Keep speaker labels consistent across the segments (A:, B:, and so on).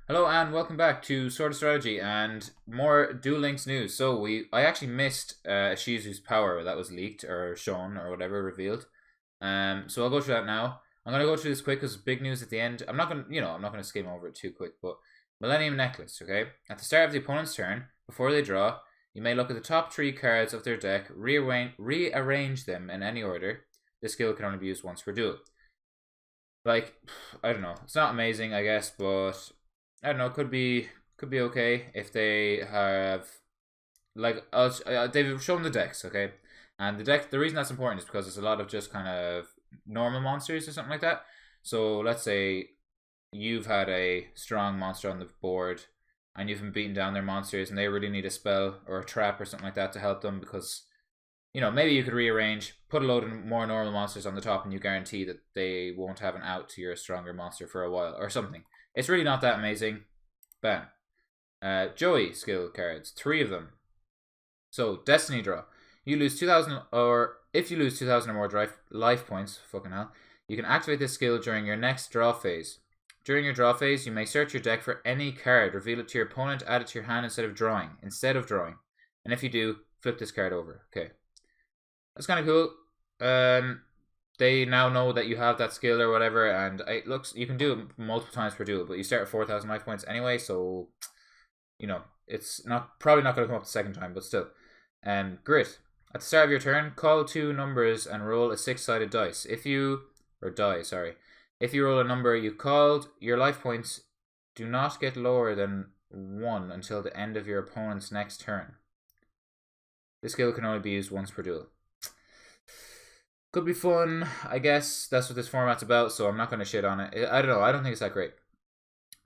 A: Hello and welcome back to Sorta Strategy and more Duel Links news. I actually missed Ishizu's power that was leaked or shown or whatever revealed. So I'll go through that now. I'm gonna go through this quick because big news at the end. I'm not gonna skim over it too quick. But Millennium Necklace, okay. At the start of the opponent's turn, before they draw, you may look at the top 3 cards of their deck, rearrange them in any order. This skill can only be used once per duel. Like, I don't know. It's not amazing, I guess, but I don't know. Could be okay if they have they've shown the decks, okay, and the deck. The reason that's important is because it's a lot of just kind of normal monsters or something like that. So let's say you've had a strong monster on the board, and you've been beating down their monsters, and they really need a spell or a trap or something like that to help them because maybe you could rearrange, put a load of more normal monsters on the top, and you guarantee that they won't have an out to your stronger monster for a while or something. It's really not that amazing. Bam. Joey skill cards, 3 of them. So, Destiny Draw. You lose 2,000, or if you lose 2,000 or more life points, fucking hell, you can activate this skill during your next draw phase. During your draw phase, you may search your deck for any card, reveal it to your opponent, add it to your hand instead of drawing. And if you do, flip this card over. Okay. That's kind of cool. They now know that you have that skill or whatever, and it looks you can do it multiple times per duel, but you start at 4,000 life points anyway, so it's probably not going to come up the second time, but still. Grit. At the start of your turn, call 2 numbers and roll a 6-sided dice. If you roll a number you called, your life points do not get lower than 1 until the end of your opponent's next turn. This skill can only be used once per duel. Could be fun, I guess. That's what this format's about, so I'm not going to shit on it. I don't know. I don't think it's that great.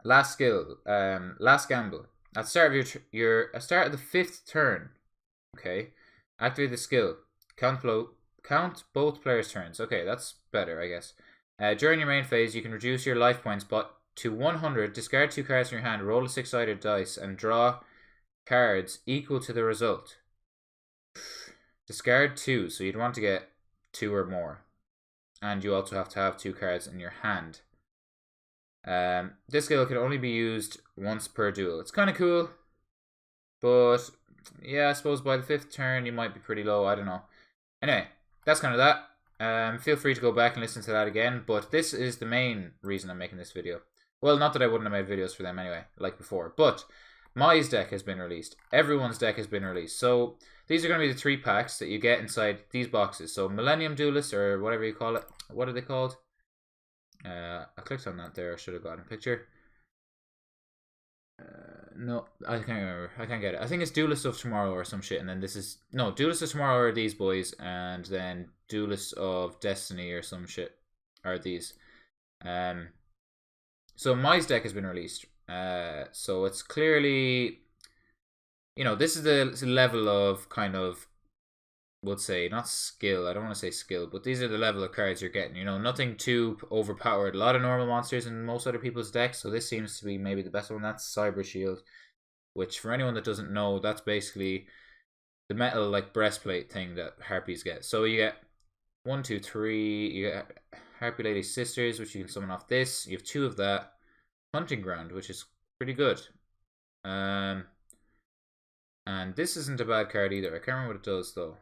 A: Last skill, last gamble. At the start of your start of the 5th turn, okay, activate the skill. Count both players' turns. Okay, that's better, I guess. During your main phase, you can reduce your life points to 100. Discard 2 cards from your hand. Roll a 6-sided dice and draw cards equal to the result. Discard 2, so you'd want to get 2 or more, and you also have to have 2 cards in your hand. This skill can only be used once per duel. It's kind of cool, but yeah, I suppose by the 5th turn you might be pretty low. I don't know. Anyway, that's kind of that. Feel free to go back and listen to that again, but this is the main reason I'm making this video. Well, not that I wouldn't have made videos for them anyway, like before, but Mai's deck has been released. Everyone's deck has been released. So these are going to be the 3 packs that you get inside these boxes. So Millennium Duelist, or whatever you call it. What are they called? I clicked on that there. I should have gotten a picture. No, I can't remember. I can't get it. I think it's Duelist of Tomorrow or some shit. And then this is... No, Duelist of Tomorrow are these boys. And then Duelist of Destiny or some shit are these. So Mai's deck has been released. So it's clearly, this is the level of kind of, would say, not skill, I don't want to say skill, but these are the level of cards you're getting, nothing too overpowered. A lot of normal monsters in most other people's decks, so this seems to be maybe the best one. That's Cyber Shield, which for anyone that doesn't know, that's basically the metal like breastplate thing that Harpies get. So you get 1, 2, 3, you get Harpy Lady Sisters, which you can summon off this. You have 2 of that. Hunting Ground, which is pretty good. And this isn't a bad card either. I can't remember what it does though.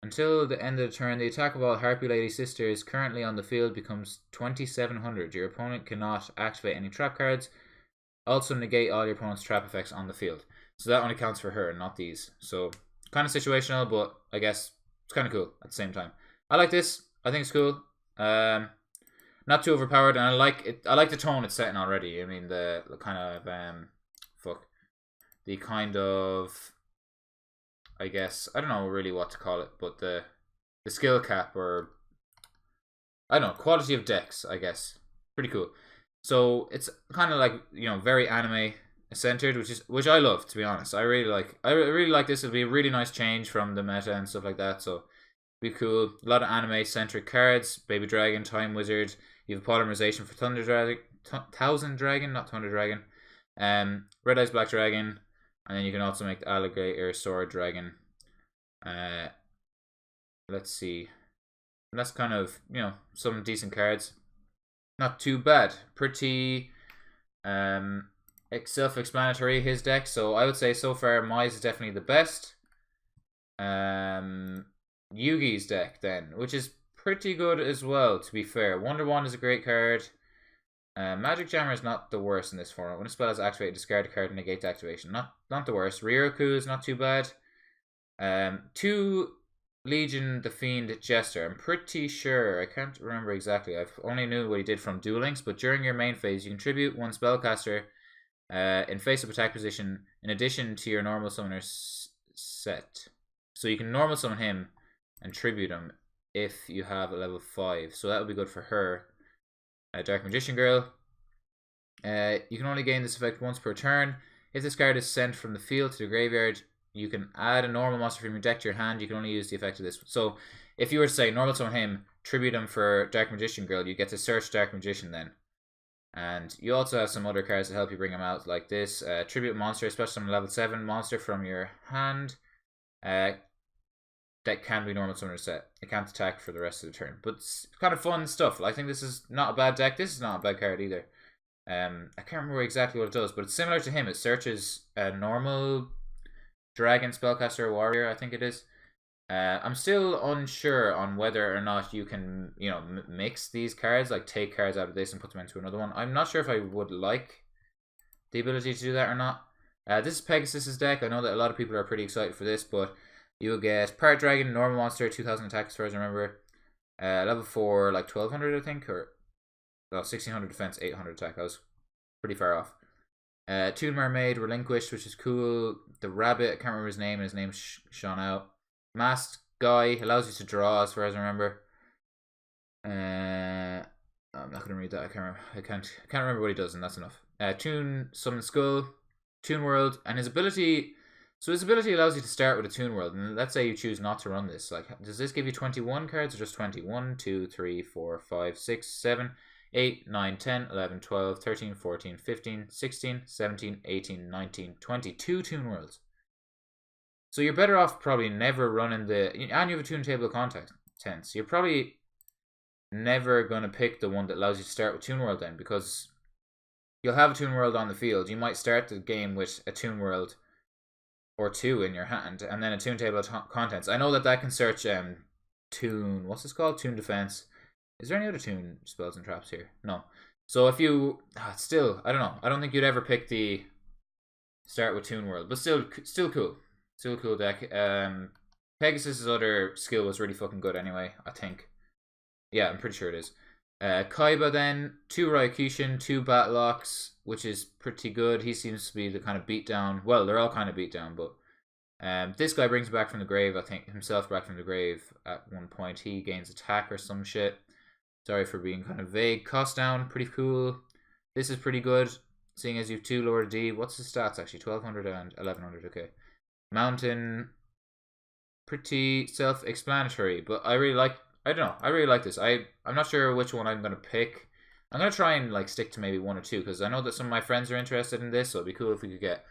A: Until the end of the turn, the attack of all Harpy Lady Sisters currently on the field becomes 2,700. Your opponent cannot activate any trap cards. Also negate all your opponent's trap effects on the field. So that only counts for her, not these. So kind of situational, but I guess it's kind of cool at the same time. I like this. I think it's cool. Not too overpowered, and I like it. I like the tone it's setting already. I mean, the kind of the kind of, I guess, I don't know really what to call it, but the skill cap, or I don't know, quality of decks, I guess, pretty cool. So it's kind of like very anime centered, which I love, to be honest. I really like this. It'll be a really nice change from the meta and stuff like that. So be cool. A lot of anime centric cards. Baby Dragon, Time Wizard. You have polymerization for Thunder Dragon, Thousand Dragon, not Thunder Dragon. Red Eyes Black Dragon, and then you can also make the Alligator Sword Dragon. Let's see. And that's kind of some decent cards. Not too bad. Pretty self-explanatory, his deck. So I would say so far, Mai's is definitely the best. Yugi's deck then, which is pretty good as well, to be fair. Wonder Wand is a great card. Magic Jammer is not the worst in this format. When a spell is activated, discard a card and negate the activation. Not the worst. Ryoku is not too bad. 2 Legion the Fiend Jester. I'm pretty sure, I can't remember exactly. I've only knew what he did from Duel Links, but during your main phase, you contribute 1 spellcaster in face-up attack position in addition to your normal summoner set. So you can normal summon him and tribute him if you have a level 5. So that would be good for her. Dark Magician Girl. You can only gain this effect once per turn. If this card is sent from the field to the graveyard, you can add a normal monster from your deck to your hand. You can only use the effect of this. So if you were to say normal summon him, tribute him for Dark Magician Girl, you get to search Dark Magician then. And you also have some other cards to help you bring him out, like this. Tribute monster, especially some level 7 monster from your hand. That can be normal summoner set. It can't attack for the rest of the turn. But it's kind of fun stuff. I think this is not a bad deck. This is not a bad card either. I can't remember exactly what it does, but it's similar to him. It searches a normal dragon, spellcaster, or warrior, I think it is. I'm still unsure on whether or not you can, mix these cards, like take cards out of this and put them into another one. I'm not sure if I would like the ability to do that or not. This is Pegasus's deck. I know that a lot of people are pretty excited for this, but you'll get Part Dragon, normal monster, 2000 attack as far as I remember. Level 4, like 1200 I think, or 1600 defense, 800 attack. I was pretty far off. Toon Mermaid, Relinquished, which is cool. The Rabbit, I can't remember his name, and his name's shone out. Masked Guy, allows you to draw as far as I remember. I'm not gonna read that. I can't remember what he does, and that's enough. Toon Summon Skull, Toon World, and his ability. So his ability allows you to start with a Toon World, and let's say you choose not to run this. Like, does this give you 21 cards or just 20? 1, 2, 3, 4, 5, 6, 7, 8, 9, 10, 11, 12, 13, 14, 15, 16, 17, 18, 19, 22 Toon Worlds. So you're better off probably never running and you have a Toon Table of Contents. You're probably never going to pick the one that allows you to start with Toon World then, because you'll have a Toon World on the field. You might start the game with a Toon World or 2 in your hand, and then a Toon Table of Contents. I know that can search Toon, what's this called? Toon Defense. Is there any other Toon spells and traps here? No. So if you, still, I don't know. I don't think you'd ever pick the start with Toon World, but still cool. Still a cool deck. Pegasus's other skill was really fucking good anyway, I think. Yeah, I'm pretty sure it is. Kaiba then, 2 Ryokushin, 2 Batlocks, which is pretty good. He seems to be the kind of beatdown. Well, they're all kind of beatdown, but this guy brings back from the grave, I think, himself back from the grave at one point. He gains attack or some shit. Sorry for being kind of vague. Cost down, pretty cool. This is pretty good, seeing as you have 2 lower D. What's his stats actually? 1200 and 1100, okay. Mountain, pretty self-explanatory, but I really like this. I'm not sure which one I'm going to pick. I'm going to try and stick to maybe 1 or 2, because I know that some of my friends are interested in this, so it'd be cool if we could get,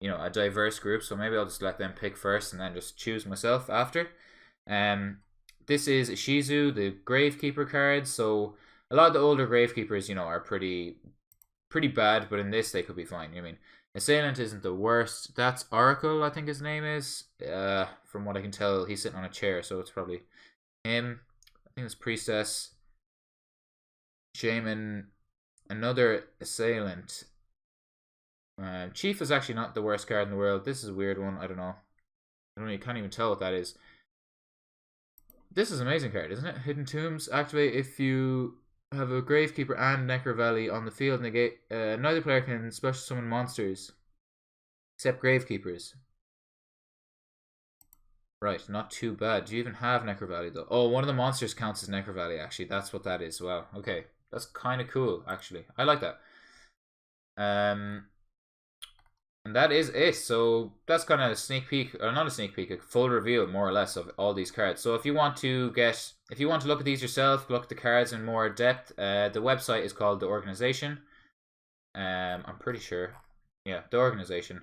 A: a diverse group. So maybe I'll just let them pick first and then just choose myself after. This is Ishizu, the Gravekeeper card. So a lot of the older Gravekeepers, are pretty bad, but in this they could be fine. Assailant isn't the worst. That's Oracle, I think his name is. From what I can tell, he's sitting on a chair, so it's probably him. I think it's Priestess. Shaman. Another Assailant. Chief is actually not the worst card in the world. This is a weird one. I don't know. I can't even tell what that is. This is an amazing card, isn't it? Hidden Tombs. Activate if you have a Gravekeeper and Necro Valley on the field. Negate. Neither player can special summon monsters except Gravekeepers. Right, not too bad. Do you even have Necro Valley though? Oh, one of the monsters counts as Necro Valley. Actually, that's what that is. Wow. Okay, that's kind of cool. Actually, I like that. And that is it. So that's kind of a sneak peek, or not a sneak peek, a full reveal more or less of all these cards. So if you want to look at these yourself, look at the cards in more depth, the website is called The Organization. I'm pretty sure. Yeah, The Organization.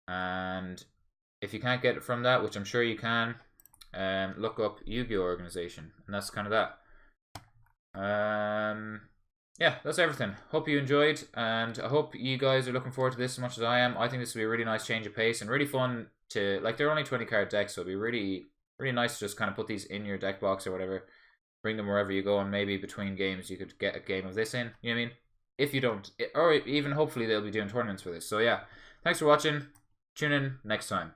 A: And if you can't get it from that, which I'm sure you can, look up Yu-Gi-Oh! Organization. And that's kind of that. yeah, that's everything. Hope you enjoyed, and I hope you guys are looking forward to this as much as I am. I think this will be a really nice change of pace and really fun to, like, they're only 20 card decks, so it'll be really, really nice to just kind of put these in your deck box or whatever, bring them wherever you go, and maybe between games you could get a game of this in, you know what I mean? If you don't, or even hopefully they'll be doing tournaments for this. So yeah, thanks for watching. Tune in next time.